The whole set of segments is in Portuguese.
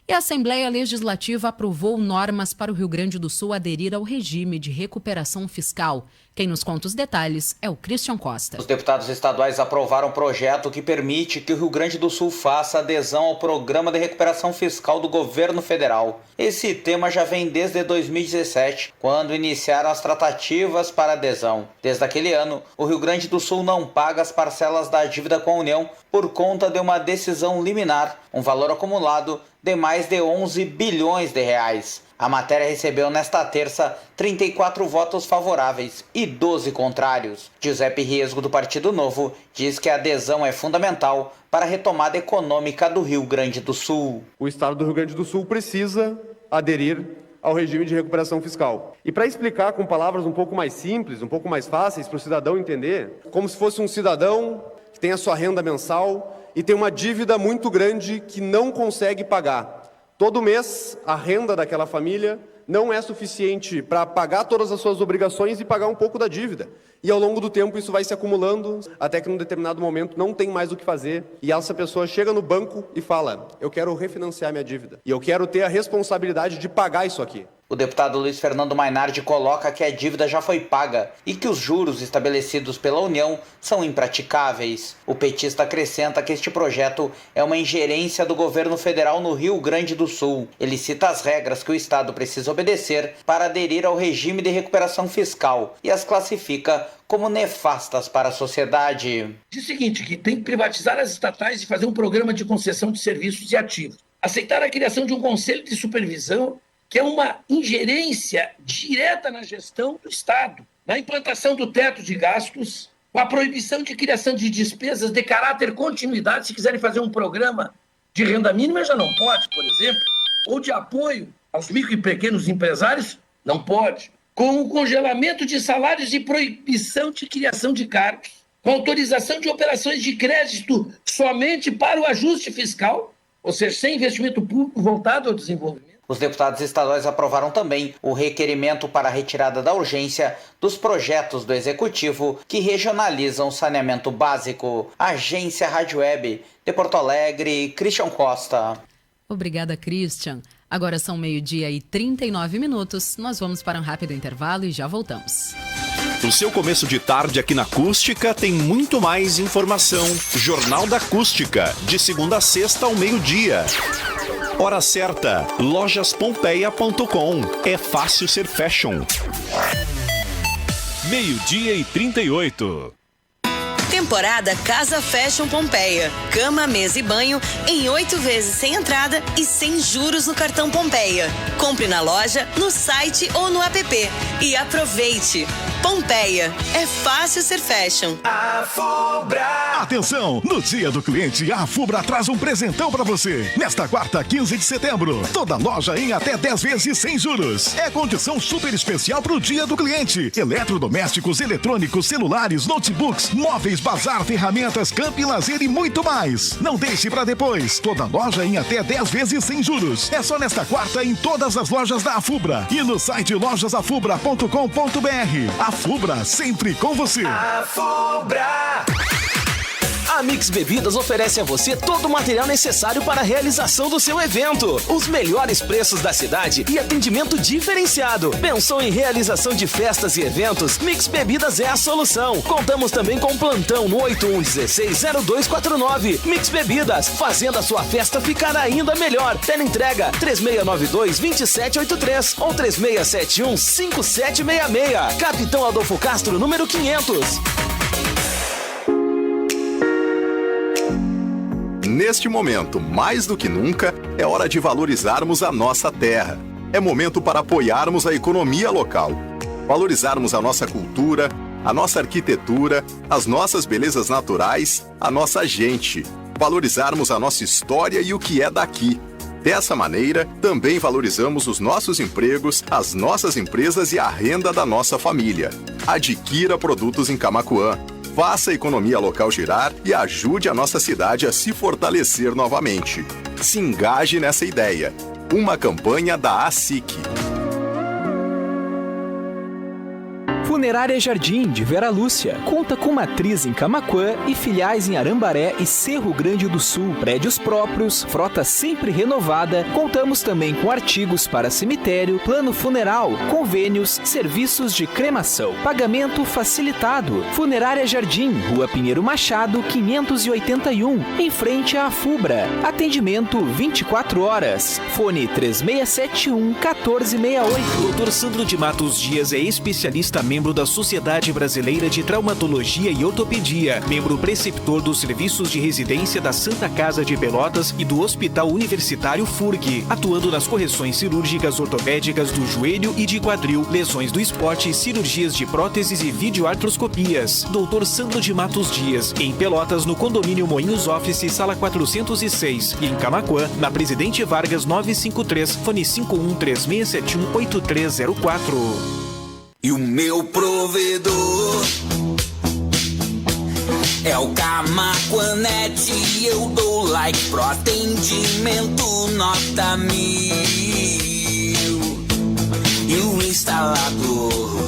E a Assembleia Legislativa aprovou normas para o Rio Grande do Sul aderir ao regime de recuperação fiscal. Quem nos conta os detalhes é o Christian Costa. Os deputados estaduais aprovaram um projeto que permite que o Rio Grande do Sul faça adesão ao Programa de Recuperação Fiscal do governo federal. Esse tema já vem desde 2017, quando iniciaram as tratativas para adesão. Desde aquele ano, o Rio Grande do Sul não paga as parcelas da dívida com a União por conta de uma decisão liminar, um valor acumulado de mais de 11 bilhões de reais. A matéria recebeu nesta terça 34 votos favoráveis e 12 contrários. Giuseppe Riesgo, do Partido Novo, diz que a adesão é fundamental para a retomada econômica do Rio Grande do Sul. O Estado do Rio Grande do Sul precisa aderir ao regime de recuperação fiscal. E para explicar com palavras um pouco mais simples, um pouco mais fáceis para o cidadão entender, como se fosse um cidadão que tem a sua renda mensal e tem uma dívida muito grande que não consegue pagar. Todo mês, a renda daquela família não é suficiente para pagar todas as suas obrigações e pagar um pouco da dívida. E ao longo do tempo isso vai se acumulando, até que num determinado momento não tem mais o que fazer. E essa pessoa chega no banco e fala: eu quero refinanciar minha dívida. E eu quero ter a responsabilidade de pagar isso aqui. O deputado Luiz Fernando Mainardi coloca que a dívida já foi paga e que os juros estabelecidos pela União são impraticáveis. O petista acrescenta que este projeto é uma ingerência do governo federal no Rio Grande do Sul. Ele cita as regras que o Estado precisa obedecer para aderir ao regime de recuperação fiscal e as classifica como nefastas para a sociedade. Diz o seguinte, que tem que privatizar as estatais e fazer um programa de concessão de serviços e ativos. Aceitar a criação de um conselho de supervisão, que é uma ingerência direta na gestão do Estado, na implantação do teto de gastos, com a proibição de criação de despesas de caráter continuidade. Se quiserem fazer um programa de renda mínima, já não pode, por exemplo, ou de apoio aos micro e pequenos empresários, não pode, com o congelamento de salários e proibição de criação de cargos, com autorização de operações de crédito somente para o ajuste fiscal, ou seja, sem investimento público voltado ao desenvolvimento. Os deputados estaduais aprovaram também o requerimento para a retirada da urgência dos projetos do Executivo que regionalizam o saneamento básico. Agência Rádio Web, de Porto Alegre, Christian Costa. Obrigada, Christian. Agora são 12h39. Nós vamos para um rápido intervalo e já voltamos. O seu começo de tarde aqui na Acústica tem muito mais informação. Jornal da Acústica, de segunda a sexta ao meio-dia. Hora certa, lojaspompeia.com. É fácil ser fashion. 12h38. Temporada Casa Fashion Pompeia. Cama, mesa e banho em 8 vezes sem entrada e sem juros no cartão Pompeia. Compre na loja, no site ou no app. E aproveite. Pompeia. É fácil ser fashion. Afubra. Atenção! No Dia do Cliente, a Afubra traz um presentão pra você. Nesta quarta, 15 de setembro. Toda loja em até 10 vezes sem juros. É condição super especial pro Dia do Cliente. Eletrodomésticos, eletrônicos, celulares, notebooks, móveis, bazar, ferramentas, camp e lazer e muito mais. Não deixe pra depois. Toda loja em até 10 vezes sem juros. É só nesta quarta em todas as lojas da Afubra. E no site lojasafubra.com.br. Afubra, sempre com você. Afubra. A Mix Bebidas oferece a você todo o material necessário para a realização do seu evento. Os melhores preços da cidade e atendimento diferenciado. Pensou em realização de festas e eventos? Mix Bebidas é a solução. Contamos também com plantão no 81160249. Mix Bebidas, fazendo a sua festa ficar ainda melhor. Teleentrega 3692-2783 ou 3671-5766. Capitão Adolfo Castro, número 500. Neste momento, mais do que nunca, é hora de valorizarmos a nossa terra. É momento para apoiarmos a economia local, valorizarmos a nossa cultura, a nossa arquitetura, as nossas belezas naturais, a nossa gente, valorizarmos a nossa história e o que é daqui. Dessa maneira, também valorizamos os nossos empregos, as nossas empresas e a renda da nossa família. Adquira produtos em Camaquã. Faça a economia local girar e ajude a nossa cidade a se fortalecer novamente. Se engaje nessa ideia. Uma campanha da ASIC. Funerária Jardim, de Vera Lúcia. Conta com matriz em Camaquã e filiais em Arambaré e Cerro Grande do Sul. Prédios próprios, frota sempre renovada. Contamos também com artigos para cemitério, plano funeral, convênios, serviços de cremação. Pagamento facilitado. Funerária Jardim, Rua Pinheiro Machado, 581, em frente à Afubra. Atendimento 24 horas. Fone 3671-1468. Dr. Sandro de Matos Dias é especialista membro da Sociedade Brasileira de Traumatologia e Ortopedia, membro preceptor dos serviços de residência da Santa Casa de Pelotas e do Hospital Universitário FURG, atuando nas correções cirúrgicas ortopédicas do joelho e de quadril, lesões do esporte, cirurgias de próteses e videoartroscopias. Dr. Sandro de Matos Dias, em Pelotas, no condomínio Moinhos Office, sala 406, e em Camaquã, na Presidente Vargas 953, fone 5136718304. E o meu provedor é o Camaquanet e eu dou like pro atendimento nota 1000. E o instalador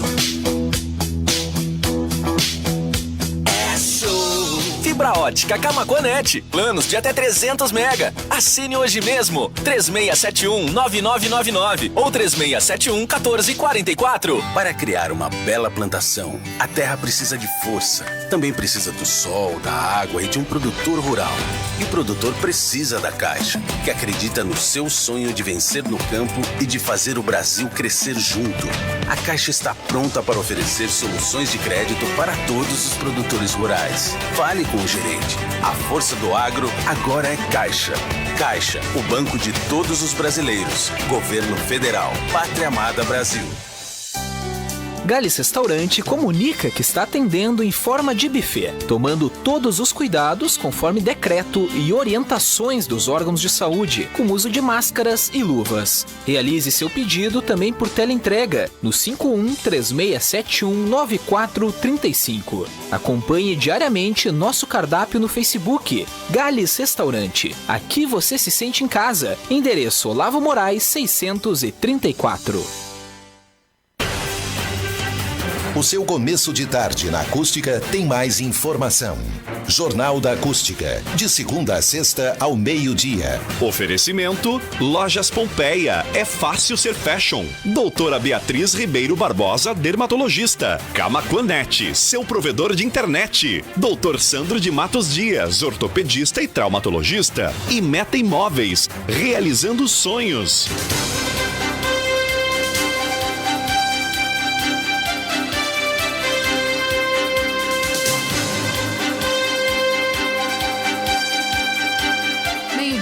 é show. Fibra ótica Camaquanet. Planos de até 300 mega. Assine hoje mesmo. 3671-9999 ou 3671-1444. Para criar uma bela plantação, a terra precisa de força. Também precisa do sol, da água e de um produtor rural. E o produtor precisa da Caixa, que acredita no seu sonho de vencer no campo e de fazer o Brasil crescer junto. A Caixa está pronta para oferecer soluções de crédito para todos os produtores rurais. Fale com o gerente. A força do agro agora é Caixa. Caixa, o banco de todos os brasileiros. Governo Federal. Pátria Amada Brasil. Gallis Restaurante comunica que está atendendo em forma de buffet, tomando todos os cuidados conforme decreto e orientações dos órgãos de saúde, com uso de máscaras e luvas. Realize seu pedido também por teleentrega no 5136719435. Acompanhe diariamente nosso cardápio no Facebook, Gallis Restaurante. Aqui você se sente em casa. Endereço Olavo Moraes 634. O seu começo de tarde na Acústica tem mais informação. Jornal da Acústica, de segunda a sexta ao meio-dia. Oferecimento Lojas Pompeia, é fácil ser fashion. Doutora Beatriz Ribeiro Barbosa, dermatologista. Camaquanet, seu provedor de internet. Doutor Sandro de Matos Dias, ortopedista e traumatologista. E Meta Imóveis, realizando sonhos.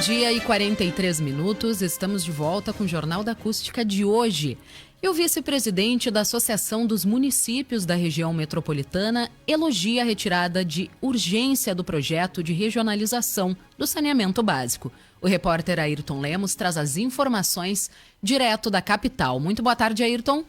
Dia e 43 minutos, estamos de volta com o Jornal da Acústica de hoje. E o vice-presidente da Associação dos Municípios da Região Metropolitana elogia a retirada de urgência do projeto de regionalização do saneamento básico. O repórter Ayrton Lemos traz as informações direto da capital. Muito boa tarde, Ayrton.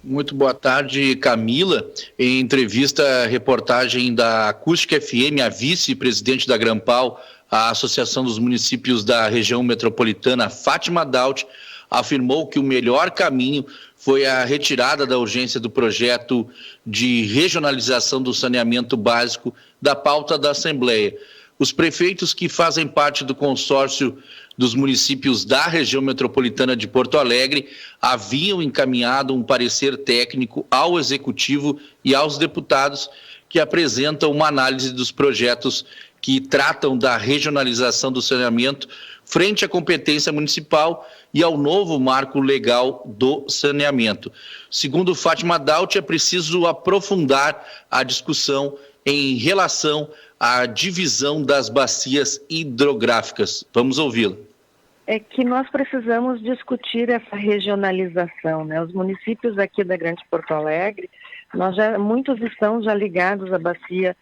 Muito boa tarde, Camila. Em entrevista, reportagem da Acústica FM, a vice-presidente da Grampal, a Associação dos Municípios da Região Metropolitana, Fátima Daut, afirmou que o melhor caminho foi a retirada da urgência do projeto de regionalização do saneamento básico da pauta da Assembleia. Os prefeitos que fazem parte do consórcio dos municípios da região metropolitana de Porto Alegre haviam encaminhado um parecer técnico ao Executivo e aos deputados que apresentam uma análise dos projetos que tratam da regionalização do saneamento frente à competência municipal e ao novo marco legal do saneamento. Segundo Fátima Daut, é preciso aprofundar a discussão em relação à divisão das bacias hidrográficas. Vamos ouvi-la. É que nós precisamos discutir essa regionalização, né? Os municípios aqui da Grande Porto Alegre, muitos estão já ligados à bacia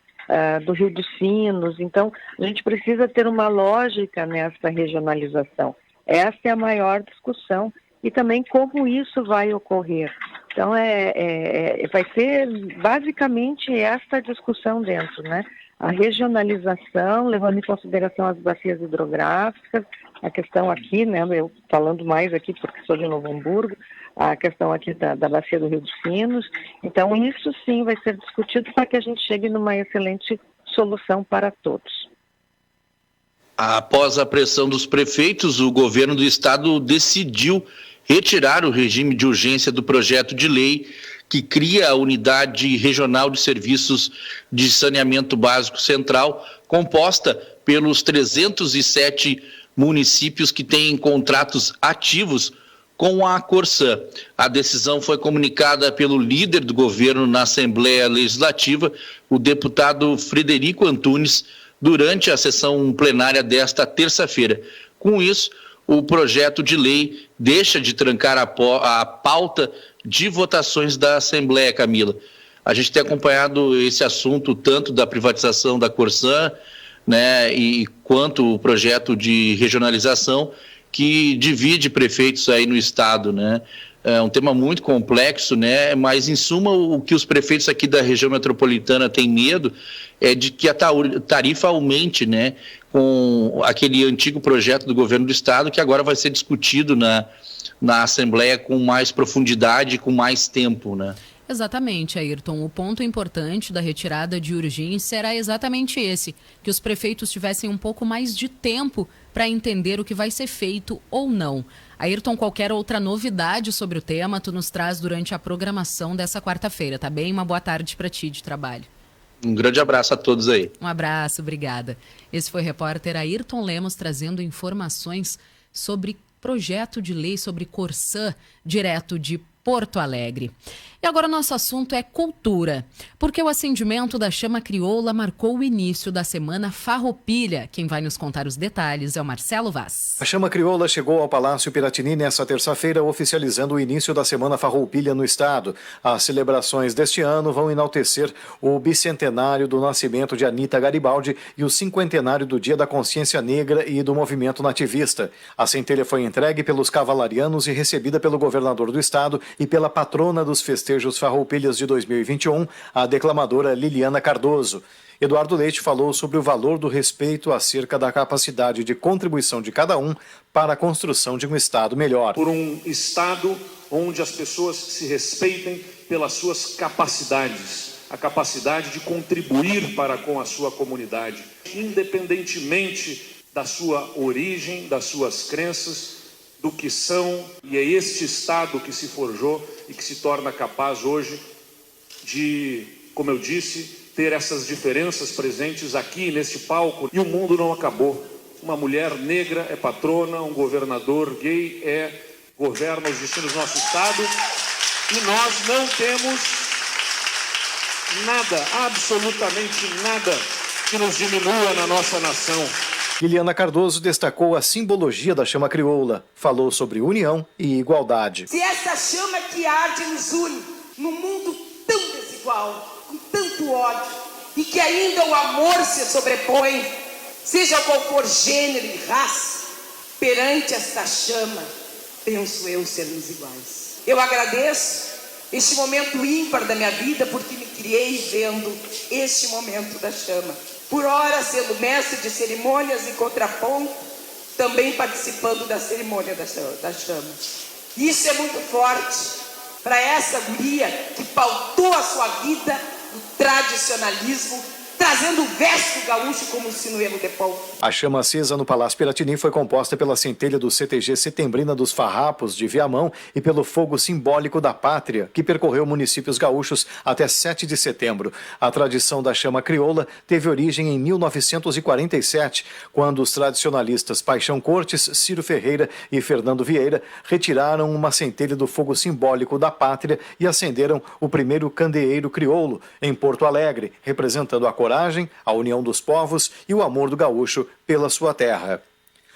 do Rio dos Sinos, então a gente precisa ter uma lógica nessa regionalização. Essa é a maior discussão e também como isso vai ocorrer. Então vai ser basicamente esta discussão dentro, né? a regionalização, levando em consideração as bacias hidrográficas, a questão aqui, né, eu falando mais aqui porque sou de Novo Hamburgo, a questão aqui da bacia do Rio dos Sinos. Então, isso sim vai ser discutido para que a gente chegue numa excelente solução para todos. Após a pressão dos prefeitos, o governo do estado decidiu retirar o regime de urgência do projeto de lei que cria a Unidade Regional de Serviços de Saneamento Básico Central, composta pelos 307 municípios que têm contratos ativos com a Corsã. A decisão foi comunicada pelo líder do governo na Assembleia Legislativa, o deputado Frederico Antunes, durante a sessão plenária desta terça-feira. Com isso, o projeto de lei deixa de trancar a pauta de votações da Assembleia, Camila. A gente tem acompanhado esse assunto tanto da privatização da Corsã, né, e quanto o projeto de regionalização que divide prefeitos aí no estado, né? É um tema muito complexo, né? Mas, em suma, o que os prefeitos aqui da região metropolitana têm medo é de que a tarifa aumente, né? Com aquele antigo projeto do governo do estado que agora vai ser discutido na Assembleia com mais profundidade, com mais tempo, né? Exatamente, Ayrton. O ponto importante da retirada de urgência era exatamente esse, que os prefeitos tivessem um pouco mais de tempo para entender o que vai ser feito ou não. Ayrton, qualquer outra novidade sobre o tema, tu nos traz durante a programação dessa quarta-feira, tá bem? Uma boa tarde para ti de trabalho. Um grande abraço a todos aí. Um abraço, obrigada. Esse foi o repórter Ayrton Lemos trazendo informações sobre projeto de lei sobre Corsã, direto de Porto Alegre. E agora o nosso assunto é cultura, porque o acendimento da chama crioula marcou o início da Semana Farroupilha. Quem vai nos contar os detalhes é o Marcelo Vaz. A chama crioula chegou ao Palácio Piratini nesta terça-feira, oficializando o início da Semana Farroupilha no estado. As celebrações deste ano vão enaltecer o bicentenário do nascimento de Anita Garibaldi e o 50º do Dia da Consciência Negra e do Movimento Nativista. A centelha foi entregue pelos cavalarianos e recebida pelo governador do estado e pela patrona dos festejos Farroupilhas de 2021, a declamadora Liliana Cardoso. Eduardo Leite falou sobre o valor do respeito acerca da capacidade de contribuição de cada um para a construção de um Estado melhor. Por um Estado onde as pessoas se respeitem pelas suas capacidades, a capacidade de contribuir para com a sua comunidade, independentemente da sua origem, das suas crenças, do que são, e é este Estado que se forjou e que se torna capaz hoje de, como eu disse, ter essas diferenças presentes aqui neste palco. E o mundo não acabou. Uma mulher negra é patrona, um governador gay governa os destinos do nosso Estado, e nós não temos nada, absolutamente nada, que nos diminua na nossa nação. Liliana Cardoso destacou a simbologia da chama crioula, falou sobre união e igualdade. Se essa chama que arde nos une num mundo tão desigual, com tanto ódio, e que ainda o amor se sobrepõe, seja qual for gênero e raça, perante esta chama, penso eu sermos iguais. Eu agradeço este momento ímpar da minha vida, porque me criei vendo este momento da chama. Por ora sendo mestre de cerimônias e contraponto, também participando da cerimônia da chama. Isso é muito forte para essa guria que pautou a sua vida no tradicionalismo, trazendo o verso gaúcho como sinuelo de pau. A chama acesa no Palácio Piratini foi composta pela centelha do CTG Setembrina dos Farrapos de Viamão e pelo fogo simbólico da pátria, que percorreu municípios gaúchos até 7 de setembro. A tradição da chama crioula teve origem em 1947, quando os tradicionalistas Paixão Cortes, Ciro Ferreira e Fernando Vieira retiraram uma centelha do fogo simbólico da pátria e acenderam o primeiro candeeiro crioulo em Porto Alegre, representando a coragem, a união dos povos e o amor do gaúcho pela sua terra.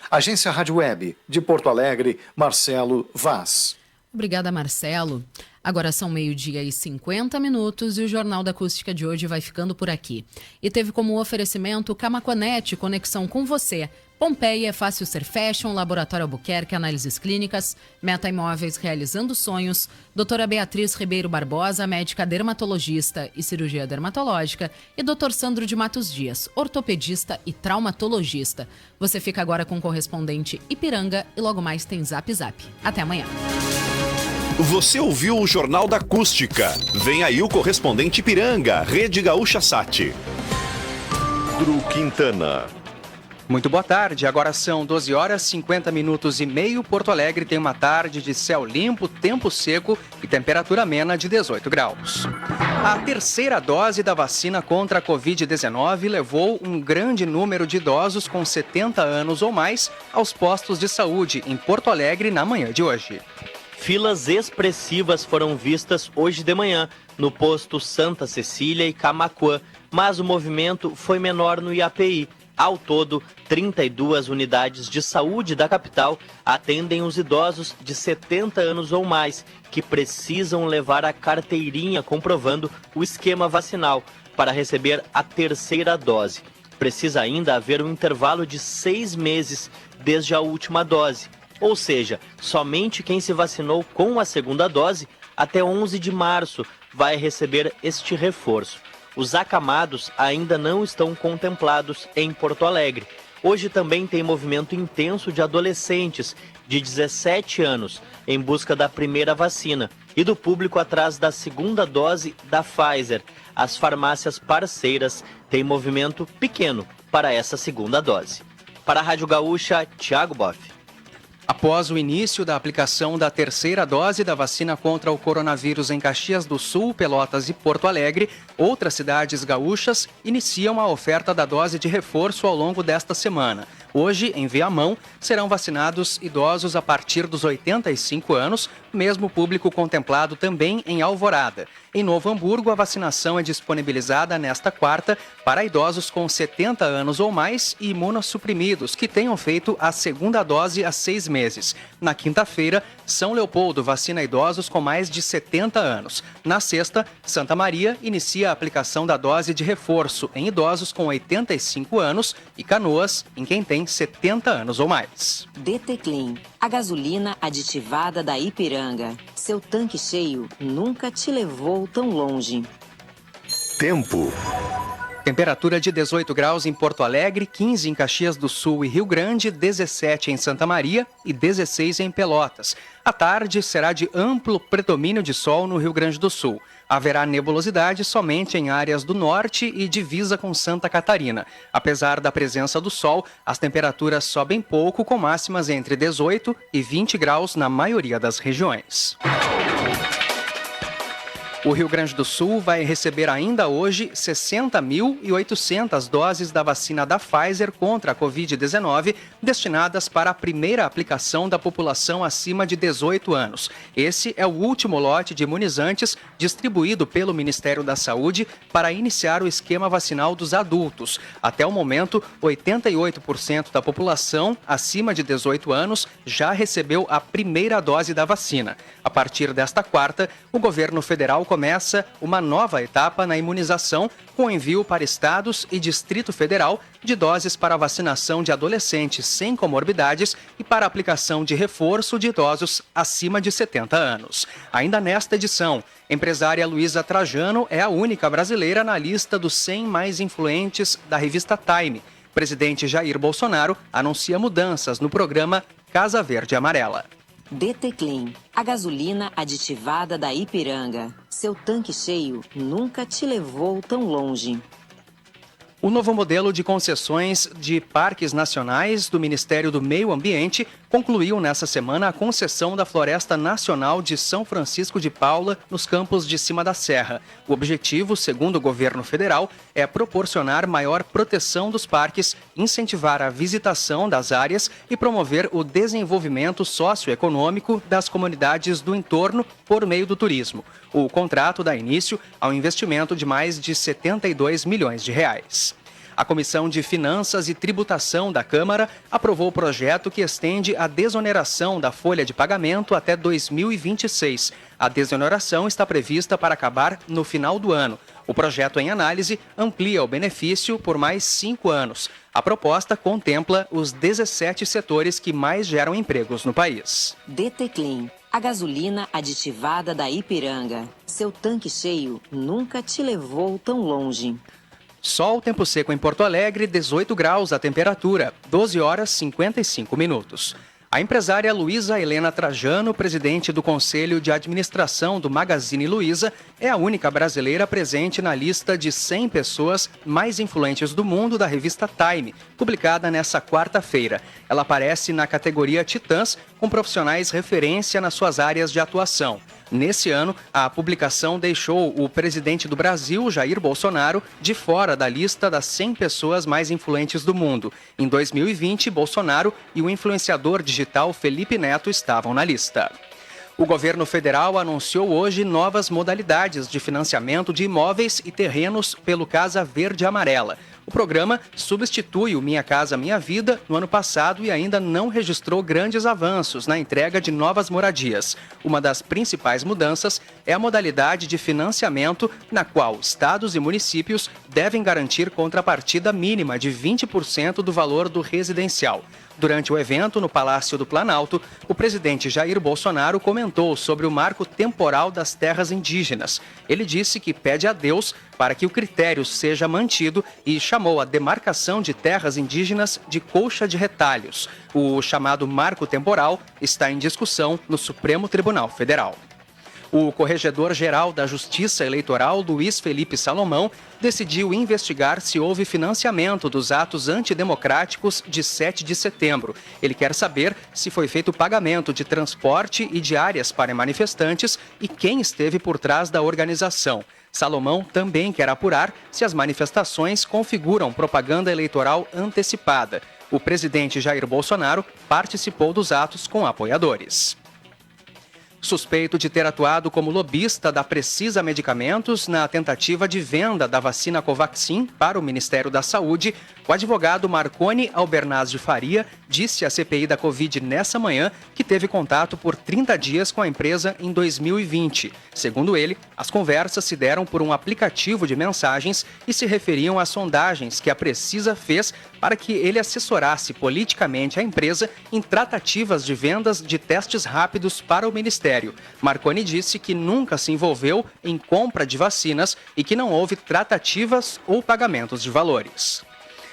Agência Rádio Web, de Porto Alegre, Marcelo Vaz. Obrigada, Marcelo. Agora são 12h50 e o Jornal da Acústica de hoje vai ficando por aqui. E teve como oferecimento Camaquanete, conexão com você. Pompeia é Fácil Ser Fashion, Laboratório Albuquerque, Análises Clínicas, Meta Imóveis Realizando Sonhos, Doutora Beatriz Ribeiro Barbosa, médica dermatologista e cirurgia dermatológica, e Dr. Sandro de Matos Dias, ortopedista e traumatologista. Você fica agora com o correspondente Ipiranga e logo mais tem Zap Zap. Até amanhã. Você ouviu o Jornal da Acústica. Vem aí o correspondente Ipiranga, Rede Gaúcha Sat. Dru Quintana. Muito boa tarde, agora são 12 horas 50 minutos e meio. Porto Alegre tem uma tarde de céu limpo, tempo seco e temperatura amena de 18 graus. A terceira dose da vacina contra a Covid-19 levou um grande número de idosos com 70 anos ou mais aos postos de saúde em Porto Alegre na manhã de hoje. Filas expressivas foram vistas hoje de manhã no posto Santa Cecília e Camaquã, mas o movimento foi menor no IAPI. Ao todo, 32 unidades de saúde da capital atendem os idosos de 70 anos ou mais, que precisam levar a carteirinha comprovando o esquema vacinal para receber a terceira dose. Precisa ainda haver um intervalo de 6 meses desde a última dose, ou seja, somente quem se vacinou com a segunda dose até 11 de março vai receber este reforço. Os acamados ainda não estão contemplados em Porto Alegre. Hoje também tem movimento intenso de adolescentes de 17 anos em busca da primeira vacina e do público atrás da segunda dose da Pfizer. As farmácias parceiras têm movimento pequeno para essa segunda dose. Para a Rádio Gaúcha, Thiago Boff. Após o início da aplicação da terceira dose da vacina contra o coronavírus em Caxias do Sul, Pelotas e Porto Alegre, outras cidades gaúchas iniciam a oferta da dose de reforço ao longo desta semana. Hoje, em Viamão, serão vacinados idosos a partir dos 85 anos, mesmo público contemplado também em Alvorada. Em Novo Hamburgo, a vacinação é disponibilizada nesta quarta para idosos com 70 anos ou mais e imunossuprimidos que tenham feito a segunda dose há 6 meses. Na quinta-feira, São Leopoldo vacina idosos com mais de 70 anos. Na sexta, Santa Maria inicia a aplicação da dose de reforço em idosos com 85 anos e Canoas em quem tem 70 anos ou mais. DT Clean, a gasolina aditivada da Ipiranga. Seu tanque cheio nunca te levou tão longe. Tempo. Temperatura de 18 graus em Porto Alegre, 15 em Caxias do Sul e Rio Grande, 17 em Santa Maria e 16 em Pelotas. A tarde será de amplo predomínio de sol no Rio Grande do Sul. Haverá nebulosidade somente em áreas do norte e divisa com Santa Catarina. Apesar da presença do sol, as temperaturas sobem pouco, com máximas entre 18 e 20 graus na maioria das regiões. O Rio Grande do Sul vai receber ainda hoje 60.800 doses da vacina da Pfizer contra a Covid-19, destinadas para a primeira aplicação da população acima de 18 anos. Esse é o último lote de imunizantes distribuído pelo Ministério da Saúde para iniciar o esquema vacinal dos adultos. Até o momento, 88% da população acima de 18 anos já recebeu a primeira dose da vacina. A partir desta quarta, o governo federal começa uma nova etapa na imunização, com envio para estados e Distrito Federal de doses para vacinação de adolescentes sem comorbidades e para aplicação de reforço de idosos acima de 70 anos. Ainda nesta edição, empresária Luísa Trajano é a única brasileira na lista dos 100 mais influentes da revista Time. O presidente Jair Bolsonaro anuncia mudanças no programa Casa Verde e Amarela. DT Clean, a gasolina aditivada da Ipiranga. Seu tanque cheio nunca te levou tão longe. O novo modelo de concessões de parques nacionais do Ministério do Meio Ambiente concluiu nesta semana a concessão da Floresta Nacional de São Francisco de Paula, nos campos de cima da serra. O objetivo, segundo o governo federal, é proporcionar maior proteção dos parques, incentivar a visitação das áreas e promover o desenvolvimento socioeconômico das comunidades do entorno por meio do turismo. O contrato dá início ao investimento de mais de 72 milhões de reais. A Comissão de Finanças e Tributação da Câmara aprovou o projeto que estende a desoneração da folha de pagamento até 2026. A desoneração está prevista para acabar no final do ano. O projeto em análise amplia o benefício por mais 5 anos. A proposta contempla os 17 setores que mais geram empregos no país. DT Clean, a gasolina aditivada da Ipiranga. Seu tanque cheio nunca te levou tão longe. Sol, tempo seco em Porto Alegre, 18 graus a temperatura, 12 horas 55 minutos. A empresária Luísa Helena Trajano, presidente do Conselho de Administração do Magazine Luiza, é a única brasileira presente na lista de 100 pessoas mais influentes do mundo da revista Time, publicada nesta quarta-feira. Ela aparece na categoria Titãs, com profissionais referência nas suas áreas de atuação. Nesse ano, a publicação deixou o presidente do Brasil, Jair Bolsonaro, de fora da lista das 100 pessoas mais influentes do mundo. Em 2020, Bolsonaro e o influenciador digital Felipe Neto estavam na lista. O governo federal anunciou hoje novas modalidades de financiamento de imóveis e terrenos pelo Casa Verde Amarela. O programa substitui o Minha Casa Minha Vida no ano passado e ainda não registrou grandes avanços na entrega de novas moradias. Uma das principais mudanças é a modalidade de financiamento, na qual estados e municípios devem garantir contrapartida mínima de 20% do valor do residencial. Durante o evento no Palácio do Planalto, o presidente Jair Bolsonaro comentou sobre o marco temporal das terras indígenas. Ele disse que pede a Deus para que o critério seja mantido e chamou a demarcação de terras indígenas de colcha de retalhos. O chamado marco temporal está em discussão no Supremo Tribunal Federal. O corregedor-geral da Justiça Eleitoral, Luiz Felipe Salomão, decidiu investigar se houve financiamento dos atos antidemocráticos de 7 de setembro. Ele quer saber se foi feito pagamento de transporte e diárias para manifestantes e quem esteve por trás da organização. Salomão também quer apurar se as manifestações configuram propaganda eleitoral antecipada. O presidente Jair Bolsonaro participou dos atos com apoiadores. Suspeito de ter atuado como lobista da Precisa Medicamentos na tentativa de venda da vacina Covaxin para o Ministério da Saúde, o advogado Marconi Albernaz de Faria disse à CPI da Covid nessa manhã que teve contato por 30 dias com a empresa em 2020. Segundo ele, as conversas se deram por um aplicativo de mensagens e se referiam às sondagens que a Precisa fez para que ele assessorasse politicamente a empresa em tratativas de vendas de testes rápidos para o Ministério. Marconi disse que nunca se envolveu em compra de vacinas e que não houve tratativas ou pagamentos de valores.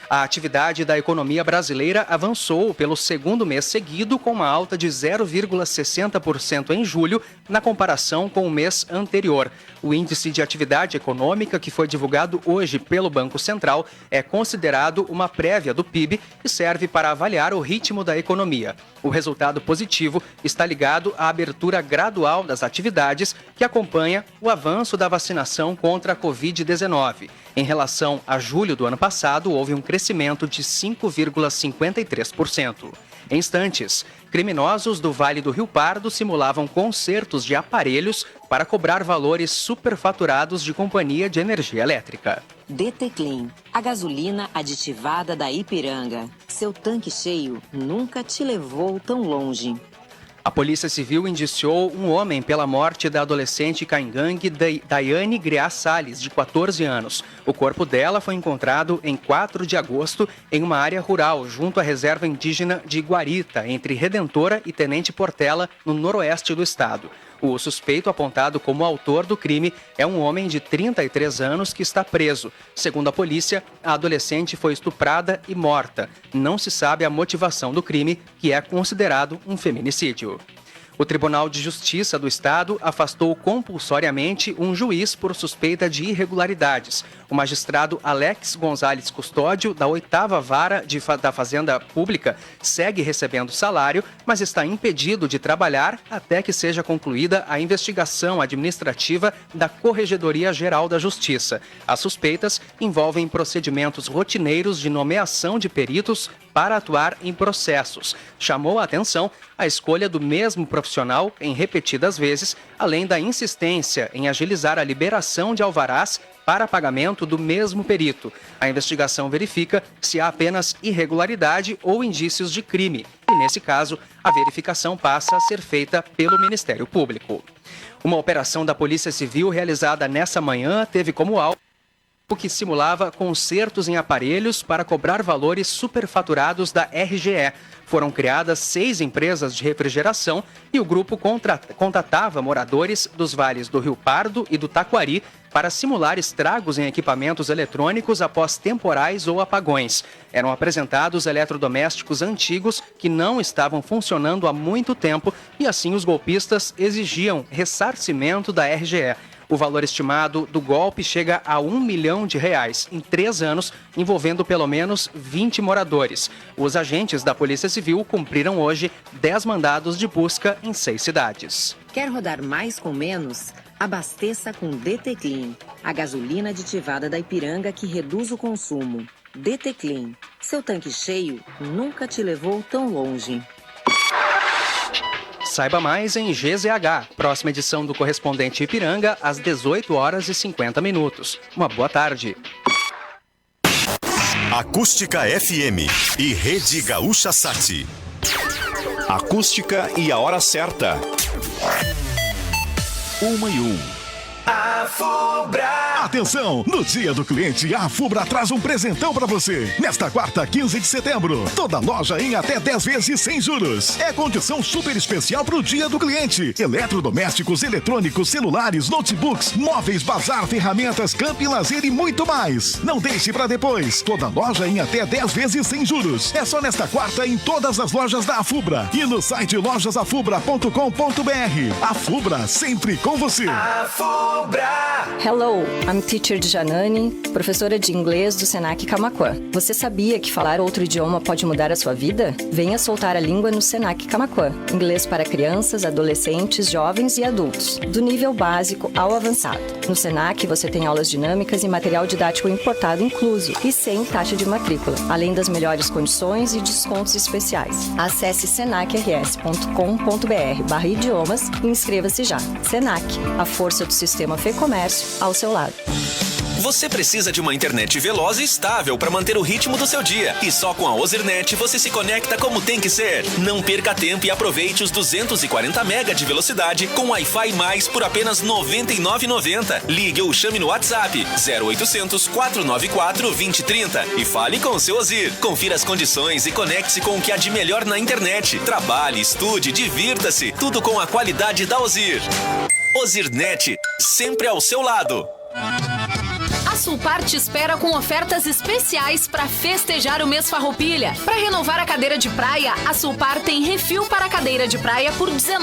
A atividade da economia brasileira avançou pelo segundo mês seguido, com uma alta de 0,60% em julho, na comparação com o mês anterior. O índice de atividade econômica, que foi divulgado hoje pelo Banco Central, é considerado uma prévia do PIB e serve para avaliar o ritmo da economia. O resultado positivo está ligado à abertura gradual das atividades, que acompanha o avanço da vacinação contra a Covid-19. Em relação a julho do ano passado, houve um crescimento de 5,53%. Em instantes, criminosos do Vale do Rio Pardo simulavam consertos de aparelhos para cobrar valores superfaturados de companhia de energia elétrica. DT Clean, a gasolina aditivada da Ipiranga. Seu tanque cheio nunca te levou tão longe. A Polícia Civil indiciou um homem pela morte da adolescente caingangue Daiane Greá Salles, de 14 anos. O corpo dela foi encontrado em 4 de agosto em uma área rural, junto à reserva indígena de Guarita, entre Redentora e Tenente Portela, no noroeste do estado. O suspeito apontado como autor do crime é um homem de 33 anos que está preso. Segundo a polícia, a adolescente foi estuprada e morta. Não se sabe a motivação do crime, que é considerado um feminicídio. O Tribunal de Justiça do Estado afastou compulsoriamente um juiz por suspeita de irregularidades. O magistrado Alex Gonzalez Custódio, da 8ª Vara da Fazenda Pública, segue recebendo salário, mas está impedido de trabalhar até que seja concluída a investigação administrativa da Corregedoria Geral da Justiça. As suspeitas envolvem procedimentos rotineiros de nomeação de peritos para atuar em processos. Chamou a atenção a escolha do mesmo profissional em repetidas vezes, além da insistência em agilizar a liberação de alvarás para pagamento do mesmo perito. A investigação verifica se há apenas irregularidade ou indícios de crime. E, nesse caso, a verificação passa a ser feita pelo Ministério Público. Uma operação da Polícia Civil realizada nessa manhã teve como alvo que simulava consertos em aparelhos para cobrar valores superfaturados da RGE. Foram criadas 6 empresas de refrigeração e o grupo contatava moradores dos vales do Rio Pardo e do Taquari para simular estragos em equipamentos eletrônicos após temporais ou apagões. Eram apresentados eletrodomésticos antigos que não estavam funcionando há muito tempo e assim os golpistas exigiam ressarcimento da RGE. O valor estimado do golpe chega a R$1 milhão em 3 anos, envolvendo pelo menos 20 moradores. Os agentes da Polícia Civil cumpriram hoje 10 mandados de busca em 6 cidades. Quer rodar mais com menos? Abasteça com DT Clean, a gasolina aditivada da Ipiranga que reduz o consumo. DT Clean, seu tanque cheio nunca te levou tão longe. Saiba mais em GZH, próxima edição do Correspondente Ipiranga, às 18h50. Uma boa tarde. Acústica FM e Rede Gaúcha Sat. Acústica e a hora certa. 1:01. A Fubra. Atenção! No Dia do Cliente, a Fubra traz um presentão pra você. Nesta quarta, 15 de setembro, toda loja em até 10 vezes sem juros. É condição super especial pro Dia do Cliente. Eletrodomésticos, eletrônicos, celulares, notebooks, móveis, bazar, ferramentas, camp e lazer e muito mais. Não deixe pra depois. Toda loja em até 10 vezes sem juros. É só nesta quarta em todas as lojas da Fubra e no site lojasafubra.com.br. A Fubra, sempre com você. A Fubra. Hello, I'm Teacher Janani, professora de inglês do Senac Camaquã. Você sabia que falar outro idioma pode mudar a sua vida? Venha soltar a língua no Senac Camaquã. Inglês para crianças, adolescentes, jovens e adultos, do nível básico ao avançado. No Senac você tem aulas dinâmicas e material didático importado incluso e sem taxa de matrícula, além das melhores condições e descontos especiais. Acesse senacrs.com.br/idiomas e inscreva-se já. Senac, a força do sistema Fê Comércio ao seu lado. Você precisa de uma internet veloz e estável para manter o ritmo do seu dia. E só com a Ozirnet você se conecta como tem que ser. Não perca tempo e aproveite os 240 MB de velocidade com Wi-Fi mais por apenas R$ 99,90. Ligue ou chame no WhatsApp 0800 494 2030 e fale com o seu Ozir. Confira as condições e conecte-se com o que há de melhor na internet. Trabalhe, estude, divirta-se. Tudo com a qualidade da Ozir. Ozirnet, sempre ao seu lado. A Sulpar te espera com ofertas especiais para festejar o mês Farroupilha. Para renovar a cadeira de praia, a Sulpar tem refil para a cadeira de praia por R$19,90.